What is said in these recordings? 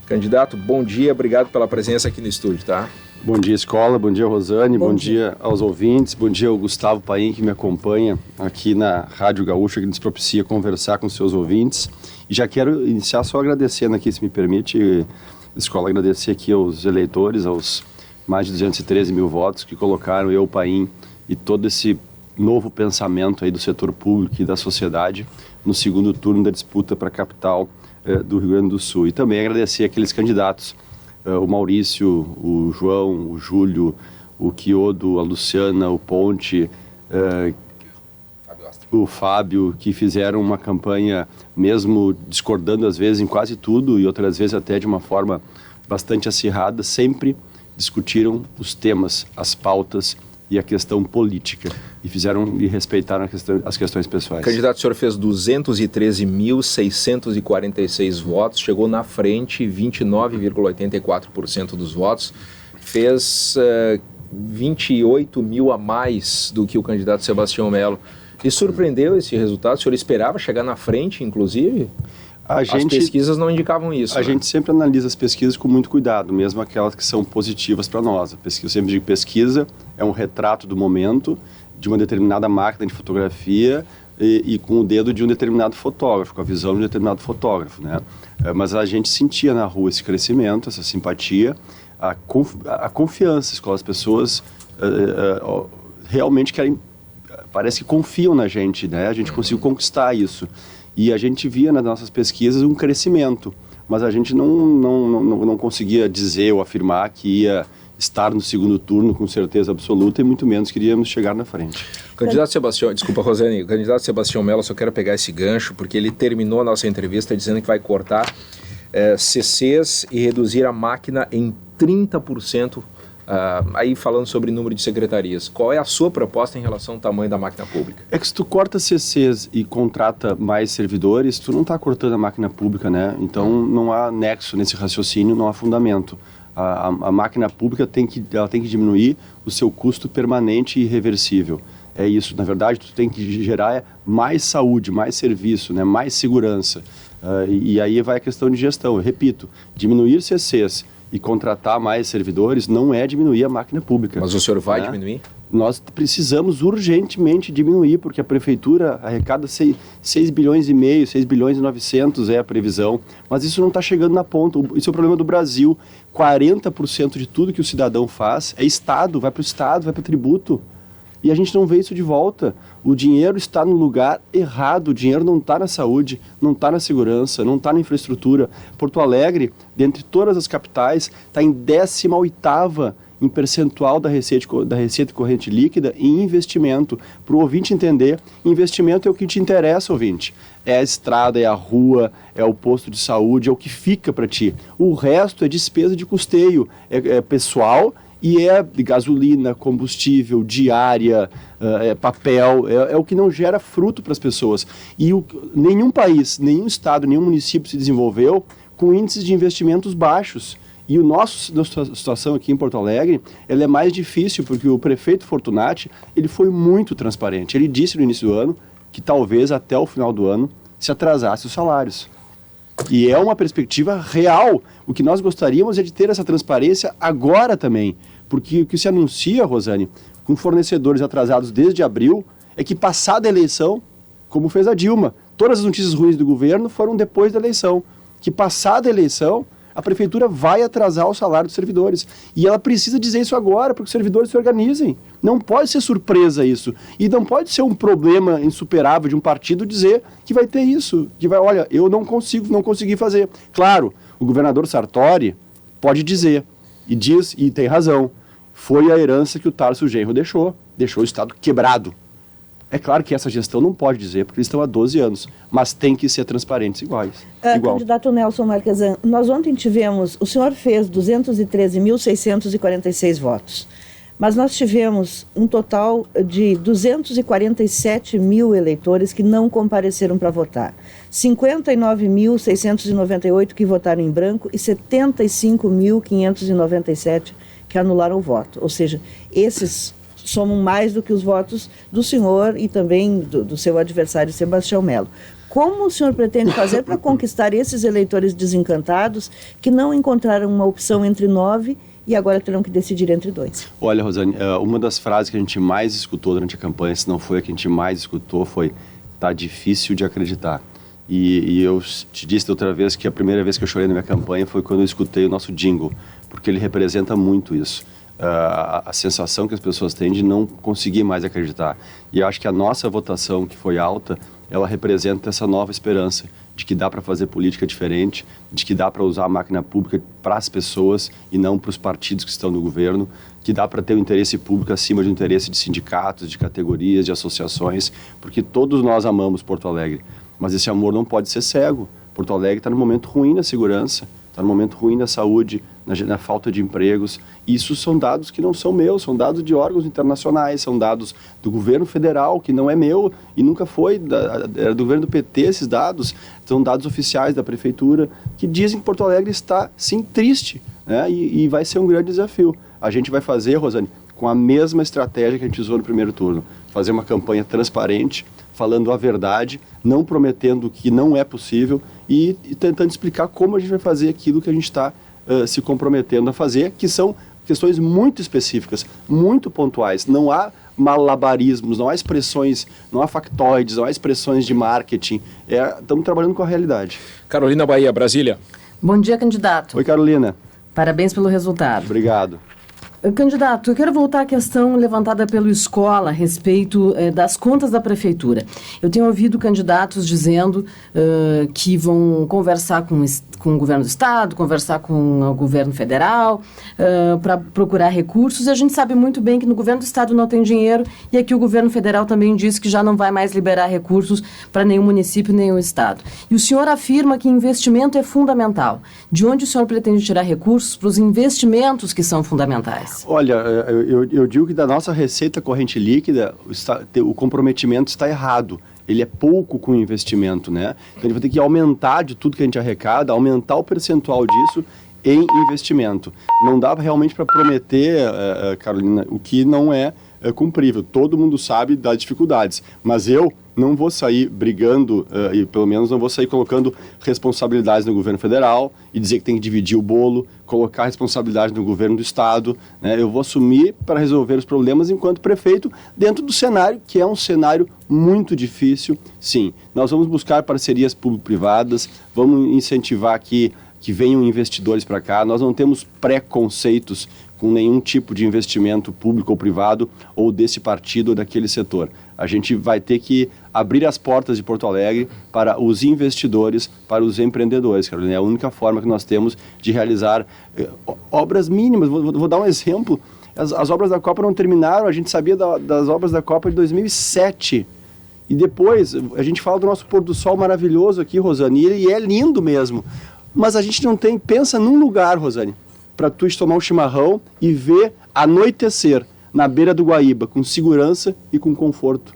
Candidato, bom dia, obrigado pela presença aqui no estúdio, tá? Bom dia, escola, bom dia, Rosane, bom dia aos ouvintes, bom dia ao Gustavo Paim, que me acompanha aqui na Rádio Gaúcha, que nos propicia conversar com seus ouvintes. E já quero iniciar só agradecendo aqui, se me permite, escola, agradecer aqui aos eleitores, aos mais de 213 mil votos que colocaram eu, Paim, e todo esse novo pensamento aí do setor público e da sociedade no segundo turno da disputa para a capital do Rio Grande do Sul. E também agradecer aqueles candidatos, o Maurício, o João, o Júlio, o Quiodo, a Luciana, o Ponte, o Fábio, que fizeram uma campanha, mesmo discordando às vezes em quase tudo e outras vezes até de uma forma bastante acirrada, sempre discutiram os temas, as pautas e a questão política, e respeitaram as questões pessoais. Candidato, o senhor fez 213.646 votos, chegou na frente 29,84% dos votos, fez 28 mil a mais do que o candidato Sebastião Melo. E surpreendeu esse resultado? O senhor esperava chegar na frente, inclusive? As pesquisas não indicavam isso. A gente sempre analisa as pesquisas com muito cuidado, mesmo aquelas que são positivas para nós. Eu sempre digo que pesquisa é um retrato do momento, de uma determinada máquina de fotografia e com o dedo de um determinado fotógrafo, com a visão de um determinado fotógrafo, né? Mas a gente sentia na rua esse crescimento, essa simpatia, a confiança com as pessoas realmente querem, parece que confiam na gente, né? A gente conseguiu conquistar isso. E a gente via nas nossas pesquisas um crescimento, mas a gente não conseguia dizer ou afirmar que ia estar no segundo turno com certeza absoluta e muito menos que iríamos chegar na frente. Candidato Sebastião, desculpa, Rosane, o candidato Sebastião Melo, só quero pegar esse gancho, porque ele terminou a nossa entrevista dizendo que vai cortar CCs e reduzir a máquina em 30%. Aí falando sobre número de secretarias, qual é a sua proposta em relação ao tamanho da máquina pública? É que se tu corta CCs e contrata mais servidores, tu não está cortando a máquina pública, né? Então não há nexo nesse raciocínio, não há fundamento. A máquina pública tem que diminuir o seu custo permanente e irreversível. É isso, na verdade tu tem que gerar mais saúde, mais serviço, né? Mais segurança. E aí vai a questão de gestão. Eu repito, diminuir CCs e contratar mais servidores não é diminuir a máquina pública. Mas o senhor vai diminuir? Nós precisamos urgentemente diminuir, porque a prefeitura arrecada 6 bilhões e meio, 6 bilhões e 900 é a previsão, mas isso não está chegando na ponta. Isso é o problema do Brasil. 40% de tudo que o cidadão faz é Estado, vai para o Estado, vai para o tributo. E a gente não vê isso de volta. O dinheiro está no lugar errado, o dinheiro não está na saúde, não está na segurança, não está na infraestrutura. Porto Alegre, dentre todas as capitais, está em 18ª em percentual da receita corrente líquida em investimento. Para o ouvinte entender, investimento é o que te interessa, ouvinte. É a estrada, é a rua, é o posto de saúde, é o que fica para ti. O resto é despesa de custeio, é pessoal e é gasolina, combustível, diária, papel, é o que não gera fruto para as pessoas. E nenhum país, nenhum estado, nenhum município se desenvolveu com índices de investimentos baixos. E nossa situação aqui em Porto Alegre, ela é mais difícil, porque o prefeito Fortunati, ele foi muito transparente. Ele disse no início do ano que talvez até o final do ano se atrasasse os salários. E é uma perspectiva real. O que nós gostaríamos é de ter essa transparência agora também. Porque o que se anuncia, Rosane, com fornecedores atrasados desde abril, é que passada a eleição, como fez a Dilma, todas as notícias ruins do governo foram depois da eleição. Que passada a eleição, a prefeitura vai atrasar o salário dos servidores. E ela precisa dizer isso agora, para que os servidores se organizem. Não pode ser surpresa isso. E não pode ser um problema insuperável de um partido dizer que vai ter isso. Que vai, olha, eu não consegui fazer. Claro, o governador Sartori pode dizer, e diz, e tem razão, foi a herança que o Tarso Genro deixou o Estado quebrado. É claro que essa gestão não pode dizer, porque eles estão há 12 anos, mas tem que ser transparentes igual. Candidato Nelson Marquesan, nós ontem tivemos, o senhor fez 213.646 votos, mas nós tivemos um total de 247 mil eleitores que não compareceram para votar. 59.698 que votaram em branco e 75.597 que anularam o voto. Ou seja, esses somam mais do que os votos do senhor e também do seu adversário Sebastião Melo. Como o senhor pretende fazer para conquistar esses eleitores desencantados que não encontraram uma opção entre 9 e agora terão que decidir entre 2? Olha, Rosane, uma das frases que a gente mais escutou durante a campanha, se não foi a que a gente mais escutou, foi: tá difícil de acreditar. E eu te disse da outra vez que a primeira vez que eu chorei na minha campanha foi quando eu escutei o nosso jingle, porque ele representa muito isso. A sensação que as pessoas têm de não conseguir mais acreditar. E eu acho que a nossa votação, que foi alta, ela representa essa nova esperança de que dá para fazer política diferente, de que dá para usar a máquina pública para as pessoas e não para os partidos que estão no governo, que dá para ter o interesse público acima do interesse de sindicatos, de categorias, de associações, porque todos nós amamos Porto Alegre, mas esse amor não pode ser cego. Porto Alegre está num momento ruim na segurança, está num momento ruim na saúde, na falta de empregos. Isso são dados que não são meus, são dados de órgãos internacionais, são dados do governo federal, que não é meu e nunca foi, era do governo do PT esses dados, são dados oficiais da prefeitura, que dizem que Porto Alegre está, sim, triste, né? E vai ser um grande desafio. A gente vai fazer, Rosane, com a mesma estratégia que a gente usou no primeiro turno, fazer uma campanha transparente, falando a verdade, não prometendo que não é possível e tentando explicar como a gente vai fazer aquilo que a gente está se comprometendo a fazer, que são questões muito específicas, muito pontuais. Não há malabarismos, não há expressões, não há factoides, não há expressões de marketing. Estamos trabalhando com a realidade. Carolina Bahia, Brasília. Bom dia, candidato. Oi, Carolina. Parabéns pelo resultado. Obrigado. Candidato, eu quero voltar à questão levantada pelo Escola a respeito das contas da Prefeitura. Eu tenho ouvido candidatos dizendo que vão conversar com o governo do Estado, conversar com o governo federal, para procurar recursos. E a gente sabe muito bem que no governo do Estado não tem dinheiro e aqui o governo federal também disse que já não vai mais liberar recursos para nenhum município, nenhum Estado. E o senhor afirma que investimento é fundamental. De onde o senhor pretende tirar recursos para os investimentos que são fundamentais? Olha, eu digo que da nossa receita corrente líquida, o comprometimento está errado. Ele é pouco com o investimento, né? Então, a gente vai ter que aumentar de tudo que a gente arrecada, aumentar o percentual disso em investimento. Não dá realmente para prometer, Carolina, o que não é cumprível. Todo mundo sabe das dificuldades, mas eu não vou sair brigando e pelo menos não vou sair colocando responsabilidades no governo federal e dizer que tem que dividir o bolo, colocar responsabilidade no governo do estado, né? Eu vou assumir para resolver os problemas enquanto prefeito dentro do cenário, que é um cenário muito difícil. Sim, nós vamos buscar parcerias público-privadas, vamos incentivar que venham investidores para cá. Nós não temos preconceitos com nenhum tipo de investimento público ou privado ou desse partido ou daquele setor. A gente vai ter que abrir as portas de Porto Alegre para os investidores, para os empreendedores, Carolina. É a única forma que nós temos de realizar obras mínimas. Vou dar um exemplo. As obras da Copa não terminaram, a gente sabia das obras da Copa de 2007. E depois, a gente fala do nosso pôr do sol maravilhoso aqui, Rosane, e ele é lindo mesmo. Mas a gente não tem... Pensa num lugar, Rosane, para tu tomar um chimarrão e ver anoitecer na beira do Guaíba, com segurança e com conforto.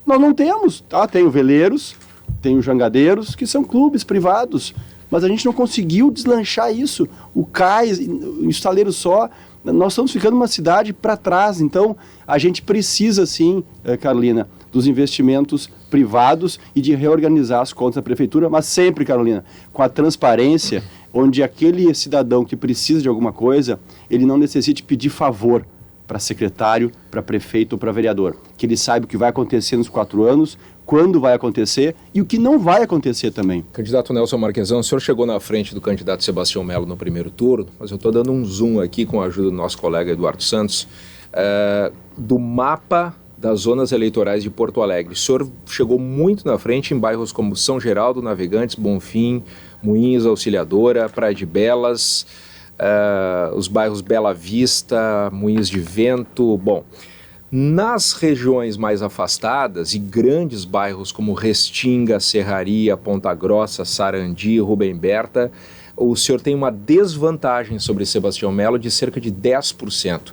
Nós não temos, tá? Tem o Veleiros, tem o Jangadeiros, que são clubes privados, mas a gente não conseguiu deslanchar isso. O Cais, o Estaleiro Só, nós estamos ficando uma cidade para trás. Então, a gente precisa sim, Carolina, dos investimentos privados e de reorganizar as contas da prefeitura, mas sempre, Carolina, com a transparência, onde aquele cidadão que precisa de alguma coisa, ele não necessite pedir favor para secretário, para prefeito ou para vereador. Que ele saiba o que vai acontecer nos 4 anos, quando vai acontecer e o que não vai acontecer também. Candidato Nelson Marquezão, o senhor chegou na frente do candidato Sebastião Melo no primeiro turno, mas eu estou dando um zoom aqui com a ajuda do nosso colega Eduardo Santos, do mapa das zonas eleitorais de Porto Alegre. O senhor chegou muito na frente em bairros como São Geraldo, Navegantes, Bonfim, Moinhos, Auxiliadora, Praia de Belas, os bairros Bela Vista, Moinhos de Vento. Bom, nas regiões mais afastadas e grandes bairros como Restinga, Serraria, Ponta Grossa, Sarandi, Rubem Berta, o senhor tem uma desvantagem sobre Sebastião Melo de cerca de 10%.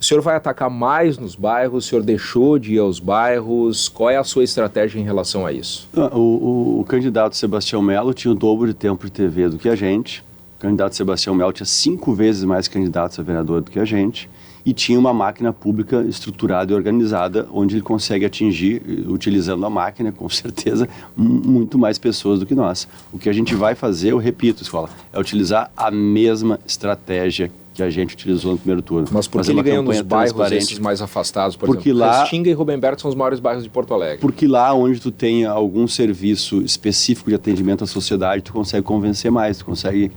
O senhor vai atacar mais nos bairros? O senhor deixou de ir aos bairros? Qual é a sua estratégia em relação a isso? O candidato Sebastião Melo tinha o dobro de tempo de TV do que a gente. O candidato Sebastião Melo tinha 5 vezes mais candidatos a vereador do que a gente e tinha uma máquina pública estruturada e organizada, onde ele consegue atingir, utilizando a máquina, com certeza, muito mais pessoas do que nós. O que a gente vai fazer, eu repito, Escola, é utilizar a mesma estratégia que a gente utilizou no primeiro turno. Mas por que ele ganhou nos bairros esses mais afastados, por exemplo? Lá, Restinga e Rubem Berto são os maiores bairros de Porto Alegre. Porque lá onde tu tem algum serviço específico de atendimento à sociedade, tu consegue convencer mais, tu consegue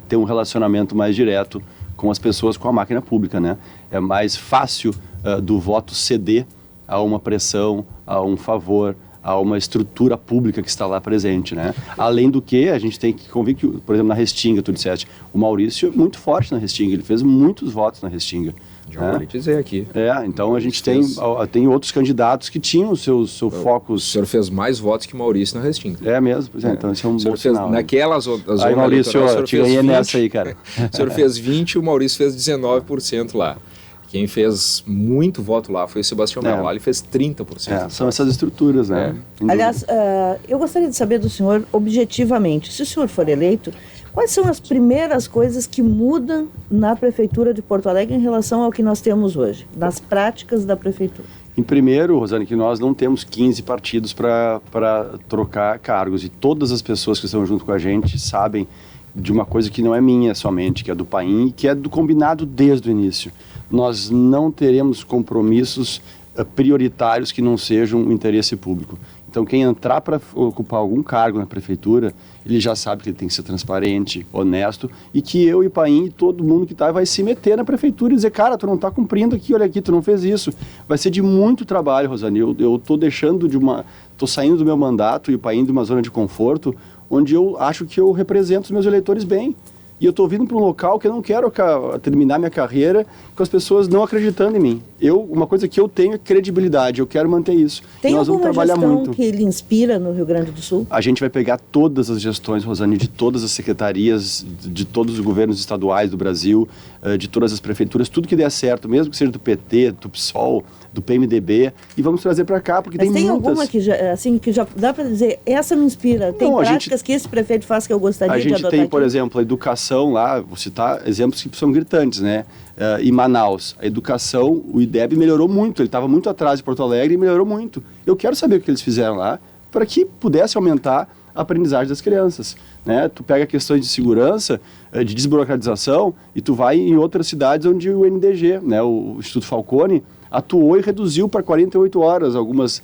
ter um relacionamento mais direto com as pessoas, com a máquina pública, né? É mais fácil do voto ceder a uma pressão, a um favor, a uma estrutura pública que está lá presente, né? Além do que, a gente tem que convir que, por exemplo, na Restinga, tu disseste, o Maurício é muito forte na Restinga, ele fez muitos votos na Restinga. Já vou dizer aqui. Então a gente tem outros candidatos que tinham seu focos... O senhor fez mais votos que Maurício na Restinga. É mesmo, pois é, então esse é um bom sinal. Naquelas outras aí, Maurício, eu te ganhei nessa aí, cara. O senhor fez 20, o Maurício fez 19% lá. Quem fez muito voto lá foi o Sebastião Melo, lá ele fez 30%. São essas estruturas, né? Aliás, eu gostaria de saber do senhor, objetivamente, se o senhor for eleito, quais são as primeiras coisas que mudam na Prefeitura de Porto Alegre em relação ao que nós temos hoje, nas práticas da Prefeitura? Em primeiro, Rosane, que nós não temos 15 partidos para trocar cargos, e todas as pessoas que estão junto com a gente sabem de uma coisa que não é minha somente, que é do Paim, e que é do combinado desde o início. Nós não teremos compromissos prioritários que não sejam o interesse público. Então, quem entrar para ocupar algum cargo na prefeitura, ele já sabe que ele tem que ser transparente, honesto, e que eu e Paim e todo mundo que está vai se meter na prefeitura e dizer, cara, tu não está cumprindo aqui, olha aqui, tu não fez isso. Vai ser de muito trabalho, Rosane. Eu estou estou saindo do meu mandato e o Paim de uma zona de conforto, onde eu acho que eu represento os meus eleitores bem. E eu estou vindo para um local que eu não quero terminar minha carreira com as pessoas não acreditando em mim. Uma coisa que eu tenho é credibilidade, eu quero manter isso. Tem nós vamos alguma trabalhar gestão muito. que lhe inspira no Rio Grande do Sul? A gente vai pegar todas as gestões, Rosane, de todas as secretarias, de todos os governos estaduais do Brasil, de todas as prefeituras, tudo que der certo, mesmo que seja do PT, do PSOL, do PMDB, e vamos trazer para cá, porque tem muitas. Mas tem alguma que já dá para dizer, essa me inspira? Tem práticas que esse prefeito faz que eu gostaria de adotar aqui? A gente tem, por exemplo, a educação lá, vou citar exemplos que são gritantes, né? Em Manaus, a educação, o IDEB melhorou muito, ele estava muito atrás de Porto Alegre e melhorou muito. Eu quero saber o que eles fizeram lá para que pudesse aumentar a aprendizagem das crianças, né? Tu pega questões de segurança, de desburocratização, e tu vai em outras cidades onde o NDG, né, o Instituto Falcone, atuou e reduziu para 48 horas algumas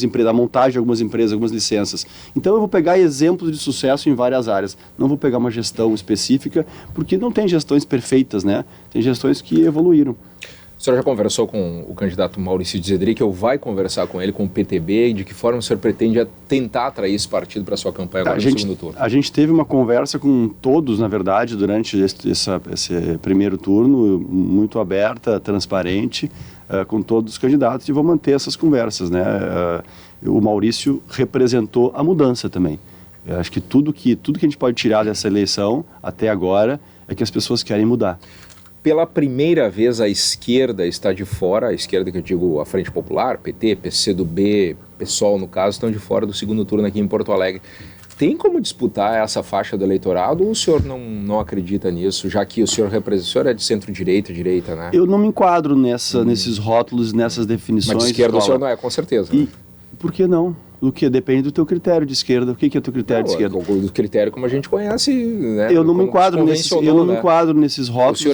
empresas, a montagem de algumas empresas, algumas licenças. Então eu vou pegar exemplos de sucesso em várias áreas. Não vou pegar uma gestão específica, porque não tem gestões perfeitas, né? Tem gestões que evoluíram. O senhor já conversou com o candidato Maurício Zedric, ou vai conversar com ele, com o PTB, e de que forma o senhor pretende tentar atrair esse partido para a sua campanha agora no segundo turno? A gente teve uma conversa com todos, na verdade, durante esse primeiro turno, muito aberta, transparente, com todos os candidatos, e vou manter essas conversas, né? O Maurício representou a mudança também. Eu acho que tudo que a gente pode tirar dessa eleição, até agora, é que as pessoas querem mudar. Pela primeira vez a esquerda está de fora, a esquerda que eu digo a Frente Popular, PT, PCdoB, PSOL no caso, estão de fora do segundo turno aqui em Porto Alegre. Tem como disputar essa faixa do eleitorado ou o senhor não acredita nisso, já que o senhor é de centro-direita, né? Eu não me enquadro nesses rótulos, nessas definições. Mas de esquerda o senhor não é, com certeza. Né? Por que não? O que depende do teu critério de esquerda. O que é o teu critério de esquerda? Do critério como a gente conhece, né? Eu não me enquadro nesses rótulos.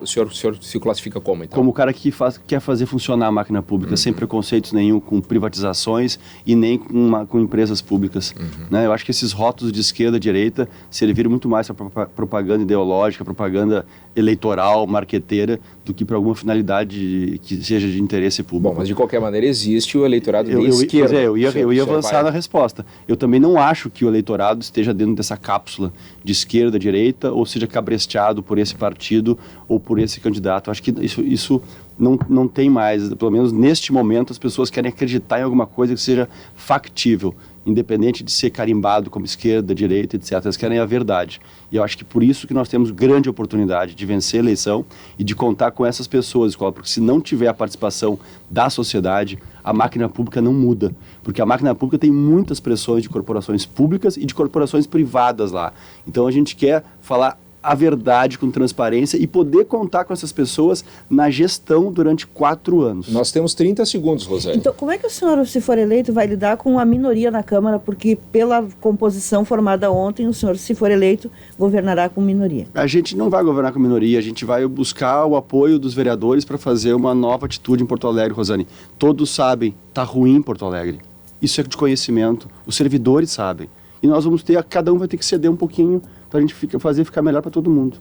O senhor se classifica como, então? Como o cara que quer fazer funcionar a máquina pública, sem preconceitos nenhum com privatizações e nem com empresas públicas. Né? Eu acho que esses rótulos de esquerda e direita serviram muito mais para propaganda ideológica, propaganda eleitoral, marqueteira, do que para alguma finalidade que seja de interesse público. Bom, mas de qualquer maneira existe o eleitorado de esquerda. Eu ia avançar na resposta. Eu também não acho que o eleitorado esteja dentro dessa cápsula de esquerda, direita, ou seja, cabresteado por esse partido ou por esse candidato. Acho que isso não tem mais, pelo menos neste momento, as pessoas querem acreditar em alguma coisa que seja factível, independente de ser carimbado como esquerda, direita, etc. Elas querem a verdade. E eu acho que por isso que nós temos grande oportunidade de vencer a eleição e de contar com essas pessoas, porque se não tiver a participação da sociedade, a máquina pública não muda. Porque a máquina pública tem muitas pressões de corporações públicas e de corporações privadas lá. Então a gente quer falar a verdade com transparência e poder contar com essas pessoas na gestão durante 4 anos. Nós temos 30 segundos, Rosane. Então, como é que o senhor, se for eleito, vai lidar com a minoria na Câmara? Porque pela composição formada ontem, o senhor, se for eleito, governará com minoria. A gente não vai governar com minoria, a gente vai buscar o apoio dos vereadores para fazer uma nova atitude em Porto Alegre, Rosane. Todos sabem, está ruim em Porto Alegre. Isso é de conhecimento, os servidores sabem. E nós vamos ter, cada um vai ter que ceder um pouquinho para a gente ficar melhor para todo mundo.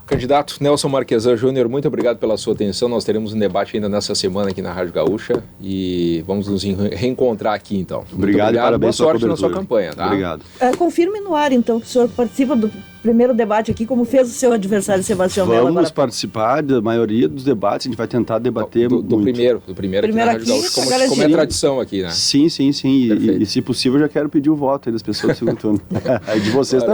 Candidato Nelson Marquesan Júnior, muito obrigado pela sua atenção. Nós teremos um debate ainda nessa semana aqui na Rádio Gaúcha e vamos nos reencontrar aqui então. Obrigado e parabéns boa sorte na sua campanha. Tá? Obrigado. Confirme no ar, então, que o senhor participa do primeiro debate aqui, como fez o seu adversário Sebastião Mello. Vamos participar da maioria dos debates, a gente vai tentar debater do primeiro aqui na Rádio Gaúcha, como é tradição aqui, né? Sim. E se possível, eu já quero pedir o voto aí das pessoas do segundo turno. Aí de vocês também.